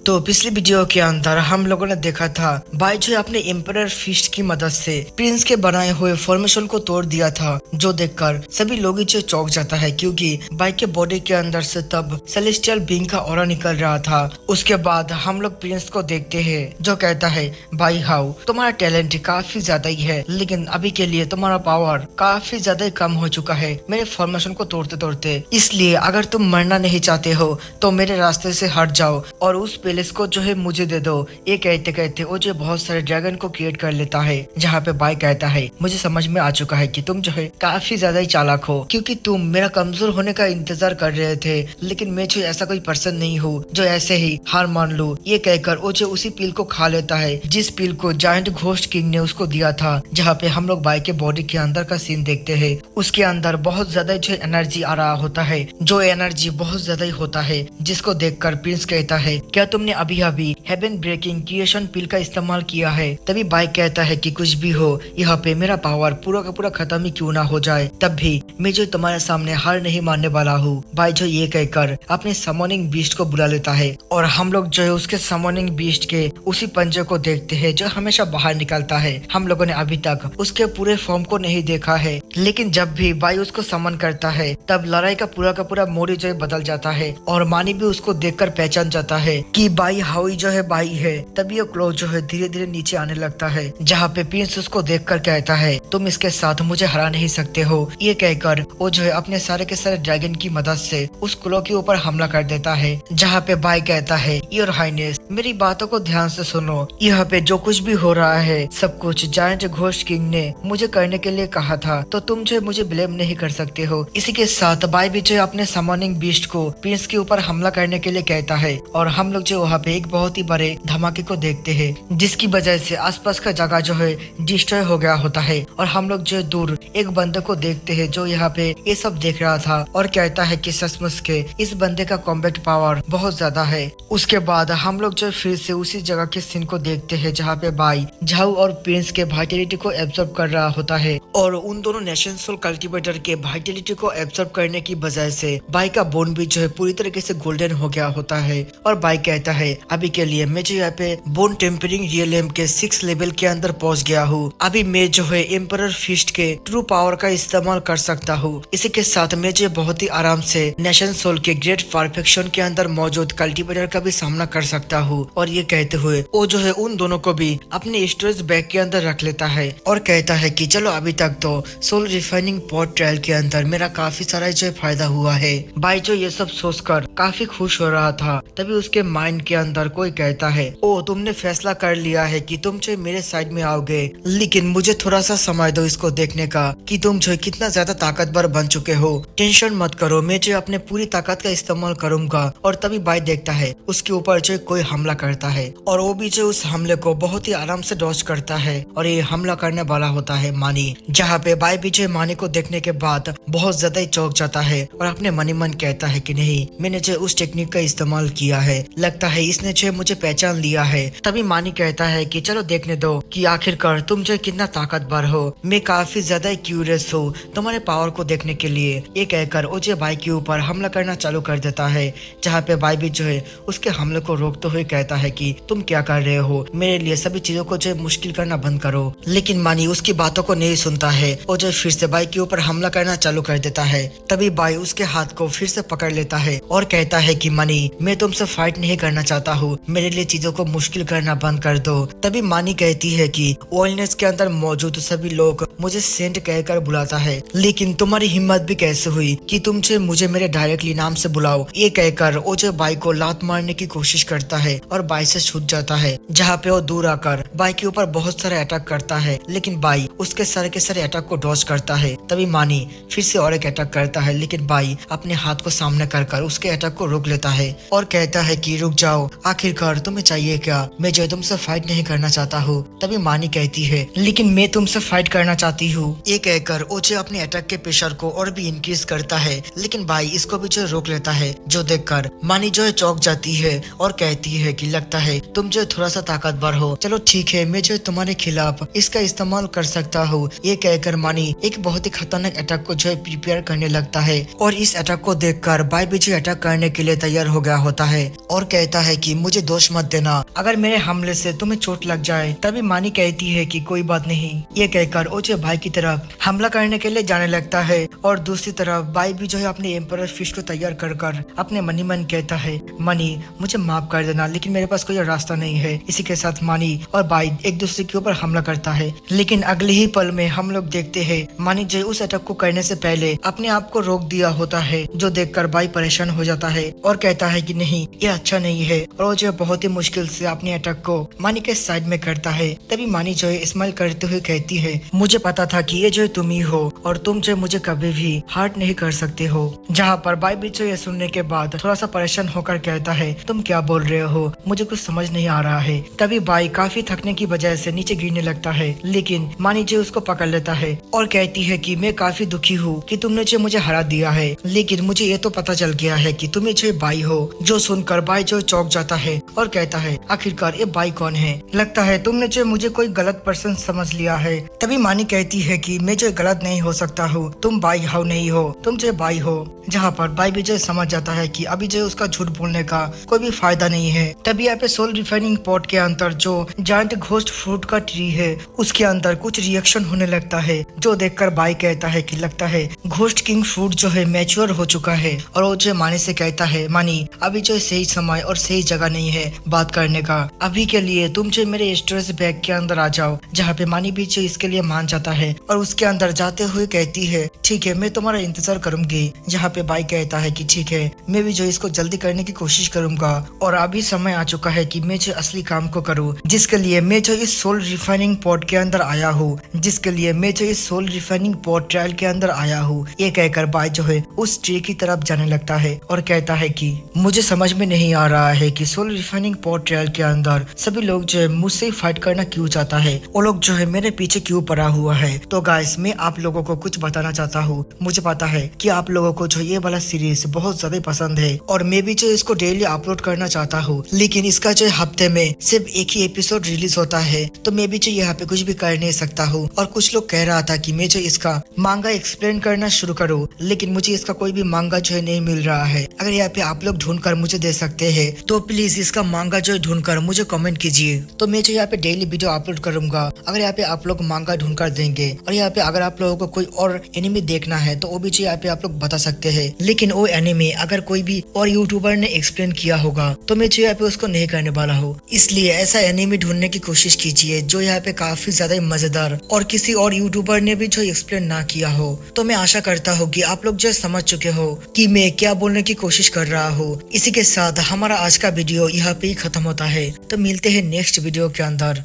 तो पिछली वीडियो के अंदर हम लोगों ने देखा था बाई जो अपने एम्परर फिस्ट की मदद से प्रिंस के बनाए हुए फॉर्मेशन को तोड़ दिया था, जो देखकर सभी लोग इसे चौंक जाता है क्योंकि बाई के बॉडी के अंदर से तब सेलेस्टियल बीइंग का ऑरा निकल रहा था। उसके बाद हम लोग प्रिंस को देखते हैं जो कहता है, भाई हाउ तुम्हारा टैलेंट काफी ज्यादा ही है, लेकिन अभी के लिए तुम्हारा पावर काफी ज्यादा ही कम हो चुका है मेरे फॉर्मेशन को तोड़ते तोड़ते। इसलिए अगर तुम मरना नहीं चाहते हो तो मेरे रास्ते से हट जाओ और उस पैलेस को जो है मुझे दे दो। ये कहते कहते वो जो बहुत सारे ड्रैगन को क्रिएट कर लेता है, जहाँ पे बाई कहता है, मुझे समझ में आ चुका है कि तुम जो है काफी ज्यादा ही चालाक हो, क्योंकि तुम मेरा कमजोर होने का इंतजार कर रहे थे, लेकिन मैं जो ऐसा कोई पर्सन नहीं हूँ जो ऐसे ही हार मान लूं। ये कहकर वो जो उसी पील को खा लेता है जिस पील को जायंट घोस्ट किंग ने उसको दिया था। जहाँ पे हम लोग बाई के बॉडी के अंदर का सीन देखते हैं, उसके अंदर बहुत ज्यादा जो एनर्जी आ रहा होता है, जो एनर्जी बहुत ज्यादा ही होता है, जिसको देखकर प्रिंस कहता है, क्या तुमने अभी अभी हेवन ब्रेकिंग क्रिएशन पिल का इस्तेमाल किया है? तभी बाई कहता है कि कुछ भी हो, यहाँ पे मेरा पावर पूरा का पूरा खत्म ही क्यों ना हो जाए, तब भी मैं जो तुम्हारे सामने हार नहीं मानने वाला हूँ। बाई जो ये कहकर अपने समनिंग बीस्ट को बुला लेता है और हम लोग जो है उसके समनिंग बीस्ट के उसी पंजे को देखते हैं जो हमेशा बाहर निकलता है। हम लोगों ने अभी तक उसके पूरे फॉर्म को नहीं देखा है, लेकिन जब भी बाई उसको समन करता है तब लड़ाई का पूरा मोड जो है बदल जाता है और मानी भी उसको देखकर पहचान जाता है कि बाई हाउई जो है बाई है। तभी ये क्लो जो है धीरे धीरे नीचे आने लगता है, जहाँ पे प्रिंस उसको देखकर कहता है, तुम इसके साथ मुझे हरा नहीं सकते हो। ये कहकर वो जो है अपने सारे के सारे ड्रैगन की मदद से उस क्लो के ऊपर हमला कर देता है, जहाँ पे बाई कहता है, योर हाइनेस मेरी बातों को ध्यान से सुनो, यहाँ पे जो कुछ भी हो रहा है सब कुछ जायंट घोस्ट किंग ने मुझे करने के लिए कहा था, तो तुम जो मुझे ब्लेम नहीं कर सकते हो। इसी के साथ बाई भी जो अपने समनिंग बीस्ट को प्रिंस के ऊपर हमला करने के लिए कहता है और हम लोग जो वहाँ पे एक बहुत ही बड़े धमाके को देखते हैं, जिसकी वजह से आसपास का जगह जो है डिस्ट्रॉय हो गया होता है और हम लोग जो दूर एक बंदे को देखते हैं जो यहाँ पे ये सब देख रहा था और कहता है कि सचमुच के इस बंदे का कॉम्बैट पावर बहुत ज्यादा है। उसके बाद हम लोग जो फिर से उसी जगह के सीन को देखते हैं जहाँ पे बाई झाऊ और प्रिंस के वाइटलिटी को एब्जॉर्ब कर रहा होता है और उन दोनों नेशन सोल कल्टीवेटर के वाइटलिटी को एब्जॉर्ब करने की वजह से बाई का बोन भी जो है पूरी तरीके से गोल्डन हो गया होता है। और बाई कहता है, अभी के लिए मैं जो यहाँ पे बोन टेम्परिंग रियलम के 6 लेवल के अंदर पहुंच गया हूँ। अभी मैं जो है एम्परर फिस्ट के ट्रू पावर का इस्तेमाल कर सकता हूँ। इसी के साथ मैं जो बहुत ही आराम से नेशन सोल के ग्रेट परफेक्शन के अंदर मौजूद कल्टीवेटर का भी सामना कर सकता हूँ। और ये कहते हुए वो जो है उन दोनों को भी अपने स्टोरेज बैग के अंदर रख लेता है और कहता है कि चलो अभी तक तो सोल रिफाइनिंग पॉट ट्रायल के अंदर मेरा काफी सारा जो फायदा हुआ है। बाई जो ये सब सोचकर काफी खुश हो रहा था, तभी उसके माइंड के अंदर कोई कहता है, ओ तुमने फैसला कर लिया है कि तुम जो मेरे साइड में आओगे, लेकिन मुझे थोड़ा सा समय दो इसको देखने का कि तुम जो कितना ज्यादा ताकतवर बन चुके हो। टेंशन मत करो, मैं जो अपने पूरी ताकत का इस्तेमाल करूंगा। और तभी बाई देखता है उसके ऊपर जो कोई हमला करता है और वो भी जो उस हमले को बहुत ही आराम से डॉज करता है और ये हमला करने वाला होता है मानी, जहाँ पे बाई भी जो मानी को देखने के बाद बहुत ज्यादा ही चौंक जाता है और अपने मनी मन कहता है कि नहीं, मैंने जो उस टेक्निक का इस्तेमाल किया है, लगता है इसने जो मुझे पहचान लिया है। तभी मानी कहता है कि चलो देखने दो कि आखिरकार तुम जो कितना ताकतवर हो। मैं काफी ज्यादा क्यूरियस हूँ तुम्हारे पावर को देखने के लिए। ये कहकर ओजे बाई के ऊपर हमला करना चालू कर देता है, जहाँ पे बाई भी जो है उसके हमले को रोकते हुए कहता है कि तुम क्या कर रहे हो, मेरे लिए सभी चीजों को जो मुश्किल करना बंद करो। लेकिन मानी उसकी बातों को नहीं सुनता है और जो फिर से बाई के ऊपर हमला करना चालू कर देता है। तभी बाई उसके हाथ को फिर से पकड़ लेता है और कहता है कि मनी, मैं तुमसे फाइट नहीं करना चाहता हूँ, मेरे लिए चीजों को मुश्किल करना बंद कर दो। तभी मानी कहती है कि ओल्डनेस के अंदर मौजूद सभी लोग मुझे सेंट कहकर बुलाता है, लेकिन तुम्हारी हिम्मत भी कैसे हुई कि तुम मुझे मेरे डायरेक्टली नाम से बुलाओ। ये कहकर ओजे बाई को लात मारने की कोशिश करता है और बाई से छूट जाता है, जहाँ पे वो दूर आकर बाई के ऊपर बहुत सारे अटैक करता है, लेकिन बाई उसके सारे के सारे अटैक को डॉज करता है। तभी मानी फिर से और एक अटैक करता है, लेकिन बाई अपने हाथ को सामने कर उसके अटैक को रोक लेता है और कहता है कि रुक जाओ, आखिरकार तुम्हें चाहिए क्या, मैं जो तुमसे फाइट नहीं करना चाहता हूँ। तभी मानी कहती है, लेकिन मैं तुमसे फाइट करना चाहती हूँ। ये कहकर ओजे अपने अटैक के प्रेशर को और भी इंक्रीज करता है, लेकिन बाई इसको भी जो रोक लेता है, जो देखकर मानी जो है चौंक जाती है और कहती है कि लगता है तुम जो थोड़ा सा ताकतवर हो, चलो ठीक है, मैं जो तुम्हारे खिलाफ इसका इस्तेमाल कर सकता हूँ। ये कहकर मानी एक बहुत ही खतरनाक अटैक को जो है प्रिपेयर करने लगता है और इस अटैक को देखकर बाई भी जो अटैक करने के लिए तैयार हो गया होता है और कहता कहता है कि मुझे दोष मत देना, अगर मेरे हमले से तुम्हें चोट लग जाए। तभी मानी कहती है कि कोई बात नहीं। ये कहकर ओचे भाई की तरफ हमला करने के लिए जाने लगता है और दूसरी तरफ भाई भी जो है अपने एम्परर फिस्ट को तैयार कर अपने मनी मन कहता है, मनी मुझे माफ कर देना, लेकिन मेरे पास कोई रास्ता नहीं है। इसी के साथ मानी और भाई एक दूसरे के ऊपर हमला करता है, लेकिन अगले ही पल में हम लोग देखते हैं मानी जो उस अटैक को करने से पहले अपने आप को रोक दिया होता है, जो देखकर भाई परेशान हो जाता है और कहता है कि नहीं ये अच्छा नहीं है, और वो जो बहुत ही मुश्किल से अपने अटैक को मानी के साइड में करता है। तभी मानी जो है स्माइल करते हुए कहती है, मुझे पता था कि ये जो तुम ही हो और तुम जो मुझे कभी भी हार्ट नहीं कर सकते हो। जहाँ पर भाई भी जो ये सुनने के बाद थोड़ा सा परेशान होकर कहता है, तुम क्या बोल रहे हो, मुझे कुछ समझ नहीं आ रहा है। तभी भाई काफी थकने की वजह से नीचे गिरने लगता है, लेकिन मानी जो उसको पकड़ लेता है और कहती है कि मैं काफी दुखी हूँ कि तुमने जो मुझे हरा दिया है, लेकिन मुझे ये तो पता चल गया है कि तुम्हें जो भाई हो। जो सुनकर भाई जो चौंक जाता है और कहता है, आखिरकार ये भाई कौन है, लगता है तुमने जो मुझे कोई गलत पर्सन समझ लिया है। तभी मानी कहती है कि मैं जो गलत नहीं हो सकता हूँ, तुम भाई हो नहीं हो, तुम जो भाई हो। जहाँ पर भाई विजय समझ जाता है कि अभी जो उसका झूठ बोलने का कोई भी फायदा नहीं है। तभी यहाँ पे सोल रिफाइनिंग पॉट के अंदर जो जायंट घोस्ट फ्रूट का ट्री है उसके अंदर कुछ रिएक्शन होने लगता है, जो देखकर भाई कहता है कि लगता है घोस्ट किंग फ्रूट जो है मैच्योर हो चुका है। और वो जो मानी से कहता है, मानी अभी जो सही समय और सही जगह नहीं है बात करने का, अभी के लिए तुम जो मेरे स्टोरेज बैग के अंदर आ जाओ। जहाँ पे मानी भी जो इसके लिए मान जाता है और उसके अंदर जाते हुए कहती है, ठीक है मैं तुम्हारा इंतजार करूंगी। जहाँ पे भाई कहता है कि ठीक है मैं भी जो इसको जल्दी करने की कोशिश करूंगा, और अभी समय आ चुका है कि मैं जो असली काम को करूँ, जिसके लिए मैं जो इस सोल रिफाइनिंग पॉट के अंदर आया हूँ, जिसके लिए मैं जो इस सोल रिफाइनिंग पॉट ट्रायल के अंदर आया हूँ। ये कहकर भाई जो है उस ट्री की तरफ जाने लगता है और कहता है कि मुझे समझ में नहीं आ रहा है कि सोल रिफाइनिंग पॉट ट्रायल के अंदर सभी लोग जो है मुझसे फाइट करना क्यों चाहता है, वो लोग जो है मेरे पीछे क्यों पड़ा हुआ है। तो गाइस मैं आप लोगों को कुछ बताना चाहता हूँ, मुझे पता है कि आप लोगों को जो ये वाला सीरीज बहुत ज्यादा पसंद है और मैं भी जो इसको डेली अपलोड करना चाहता हूँ, लेकिन इसका जो हफ्ते में सिर्फ एक ही एपिसोड रिलीज होता है, तो मैं भी जो यहाँ पे कुछ भी कर नहीं सकता हूँ। और कुछ लोग कह रहा था कि मैं जो इसका मांगा एक्सप्लेन करना शुरू करूँ, लेकिन मुझे इसका कोई भी मांगा जो है नहीं मिल रहा है। अगर यहाँ पे आप लोग ढूंढ कर मुझे दे सकते हैं तो प्लीज इसका मांगा जो है ढूंढ कर मुझे कमेंट कीजिए, तो मैं जो यहाँ पे डेली वीडियो अपलोड करूंगा। अगर यहाँ पे आप लोग मांगा ढूंढ कर देंगे, और यहाँ पे अगर आप लोगों को कोई और एनिमी देखना है तो वो भी जो यहाँ पे आप लोग बता सकते हैं, लेकिन वो एनिमी अगर कोई भी और यूट्यूबर ने एक्सप्लेन किया होगा तो मैं जो यहाँ पे उसको नहीं करने वाला हूँ। इसलिए ऐसा एनिमी ढूंढने की कोशिश कीजिए जो यहाँ पे काफी ज्यादा मजेदार और किसी और यूट्यूबर ने भी जो एक्सप्लेन ना किया हो। तो मैं आशा करता हूँ कि आप लोग जो समझ चुके हो कि मैं क्या बोलने की कोशिश कर रहा हूँ। इसी के साथ हमारा आज का वीडियो यहाँ पे ही खत्म होता है, तो मिलते हैं नेक्स्ट वीडियो के अंदर।